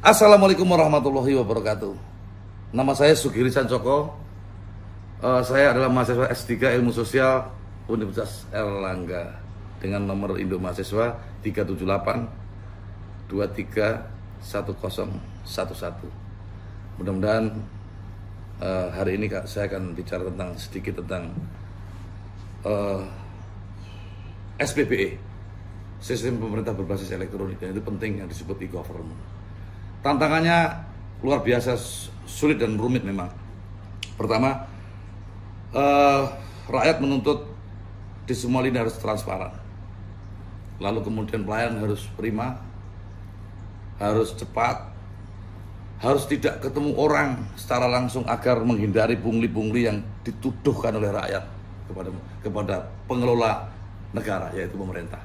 Assalamualaikum warahmatullahi wabarakatuh. Nama saya Sugiri Sancoko. Saya adalah mahasiswa S3 Ilmu Sosial Universitas Erlangga dengan nomor Indo Mahasiswa 378 23 1011. Mudah-mudahan hari ini saya akan bicara sedikit tentang SPBE, sistem pemerintah berbasis elektronik, dan itu penting yang disebut e-government. Tantangannya luar biasa sulit dan rumit memang. Pertama, rakyat menuntut di semua lini harus transparan. Lalu kemudian pelayanan harus prima, harus cepat, harus tidak ketemu orang secara langsung agar menghindari pungli-pungli yang dituduhkan oleh rakyat kepada pengelola negara, yaitu pemerintah.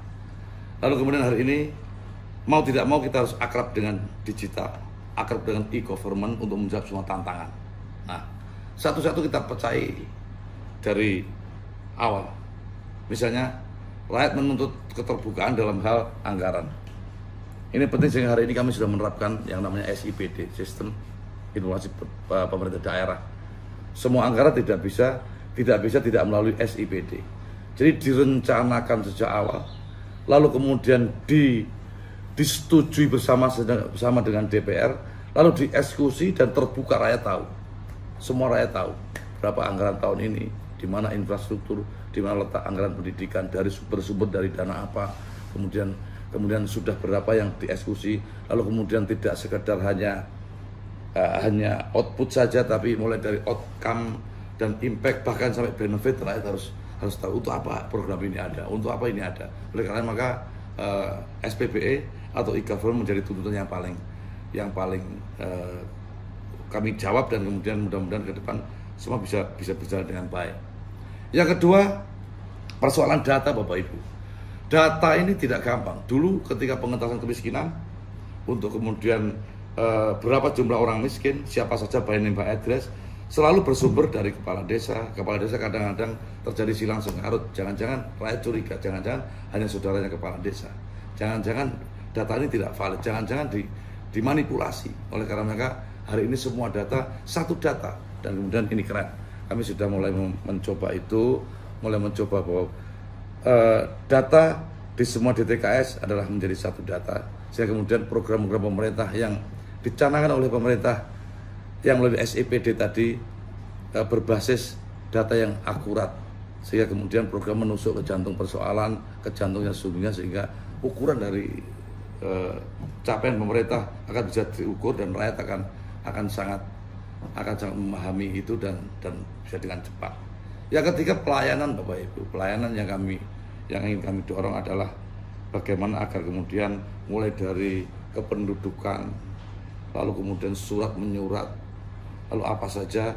Lalu kemudian hari ini mau tidak mau kita harus akrab dengan digital, akrab dengan e-government untuk menjawab semua tantangan. Nah, satu-satu kita percayai dari awal. Misalnya, rakyat menuntut keterbukaan dalam hal anggaran. Ini penting sehingga hari ini kami sudah menerapkan yang namanya SIPD, Sistem Informasi Pemerintah Daerah. Semua anggaran tidak bisa tidak melalui SIPD. Jadi direncanakan sejak awal, lalu kemudian disetujui bersama dengan DPR, lalu dieksekusi dan terbuka, rakyat tahu. Semua rakyat tahu berapa anggaran tahun ini, di mana infrastruktur, di mana letak anggaran pendidikan, dari sumber-sumber dari dana apa, kemudian sudah berapa yang dieksekusi, lalu kemudian tidak sekedar hanya output saja, tapi mulai dari outcome dan impact bahkan sampai benefit, rakyat harus tahu untuk apa program ini ada, untuk apa ini ada. Oleh karena maka SPBE atau e-government menjadi tuntutan yang paling kami jawab, dan kemudian mudah-mudahan ke depan semua bisa berjalan dengan baik. Yang kedua, persoalan data, Bapak Ibu. Data ini tidak gampang. Dulu ketika pengentasan kemiskinan, untuk kemudian berapa jumlah orang miskin, siapa saja by name by address, selalu bersumber dari kepala desa. Kepala desa kadang-kadang terjadi silang sengarut. Jangan-jangan rakyat curiga, jangan-jangan hanya saudaranya kepala desa. Jangan-jangan data ini tidak valid, jangan-jangan dimanipulasi. Oleh karena mereka hari ini semua data, satu data. Dan kemudian ini keren. Kami sudah mulai mencoba bahwa data di semua DTKS adalah menjadi satu data. Sehingga kemudian program-program pemerintah yang dicanangkan oleh pemerintah yang melalui SIPD tadi berbasis data yang akurat, sehingga kemudian program menusuk ke jantung persoalan, ke jantungnya sesungguhnya, sehingga ukuran dari capaian pemerintah akan bisa diukur dan rakyat akan sangat memahami itu dan bisa dengan cepat. Yang ketiga, pelayanan, Bapak Ibu. Pelayanan yang ingin kami dorong adalah bagaimana agar kemudian mulai dari kependudukan, lalu kemudian surat menyurat, lalu apa saja,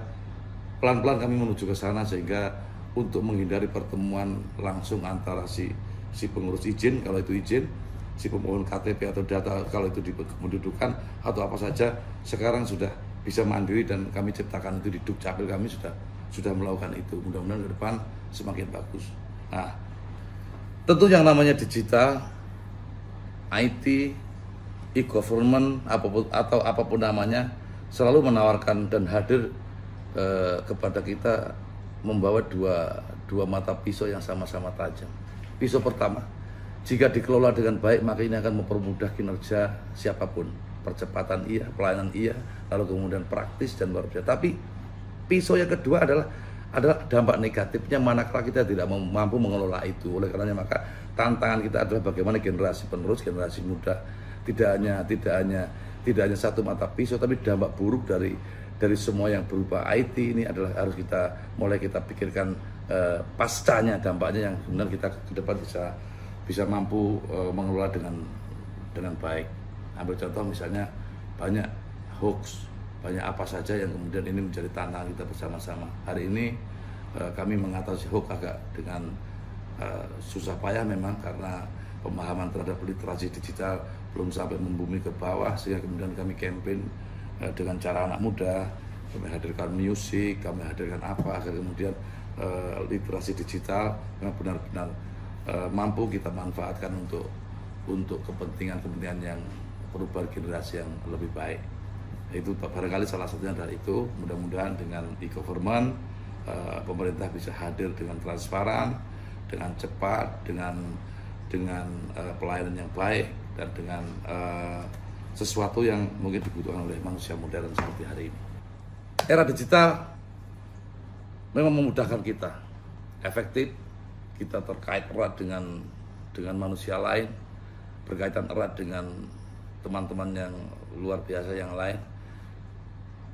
pelan-pelan kami menuju ke sana, sehingga untuk menghindari pertemuan langsung antara si pengurus izin, kalau itu izin, si pemohon KTP atau data kalau itu di kependudukan atau apa saja, sekarang sudah bisa mandiri, dan kami ciptakan itu di Dukcapil. Kami sudah melakukan itu. Mudah-mudahan ke depan semakin bagus. Nah, tentu yang namanya digital, IT, e-government atau apapun namanya, selalu menawarkan dan hadir kepada kita membawa dua mata pisau yang sama-sama tajam. Pisau pertama, jika dikelola dengan baik, maka ini akan mempermudah kinerja siapapun. Percepatan iya, pelayanan iya, lalu kemudian praktis dan luar biasa. Tapi pisau yang kedua adalah dampak negatifnya manakala kita tidak mampu mengelola itu. Oleh karenanya maka tantangan kita adalah bagaimana generasi penerus, generasi muda tidak hanya satu mata pisau, tapi dampak buruk dari semua yang berupa IT ini adalah harus kita pikirkan pascanya, dampaknya yang sebenarnya kita ke depan bisa mampu mengelola dengan baik. Ambil contoh misalnya banyak hoax, banyak apa saja yang kemudian ini menjadi tantangan kita bersama-sama. Hari ini kami mengatasi hoax agak dengan susah payah memang, karena pemahaman terhadap literasi digital belum sampai membumi ke bawah, sehingga kemudian kami campaign dengan cara anak muda, kami hadirkan musik, kami hadirkan apa, agar kemudian literasi digital benar-benar mampu kita manfaatkan untuk kepentingan yang perubahan generasi yang lebih baik. Itu barangkali salah satunya adalah itu. Mudah-mudahan dengan e-government pemerintah bisa hadir dengan transparan, dengan cepat, dengan pelayanan yang baik, dan dengan sesuatu yang mungkin dibutuhkan oleh manusia modern seperti hari ini. Era digital memang memudahkan kita, efektif, kita terkait erat dengan manusia lain, berkaitan erat dengan teman-teman yang luar biasa yang lain,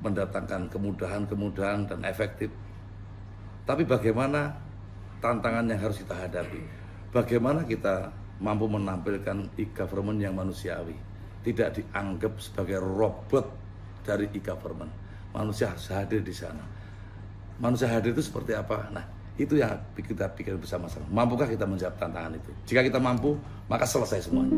mendatangkan kemudahan dan efektif. Tapi bagaimana tantangan yang harus kita hadapi? Bagaimana kita mampu menampilkan e-government yang manusiawi, tidak dianggap sebagai robot dari e-government. Manusia harus hadir di sana. Manusia hadir itu seperti apa? Nah, itu yang kita pikir bersama-sama. Mampukah kita menjawab tantangan itu? Jika kita mampu, maka selesai semuanya.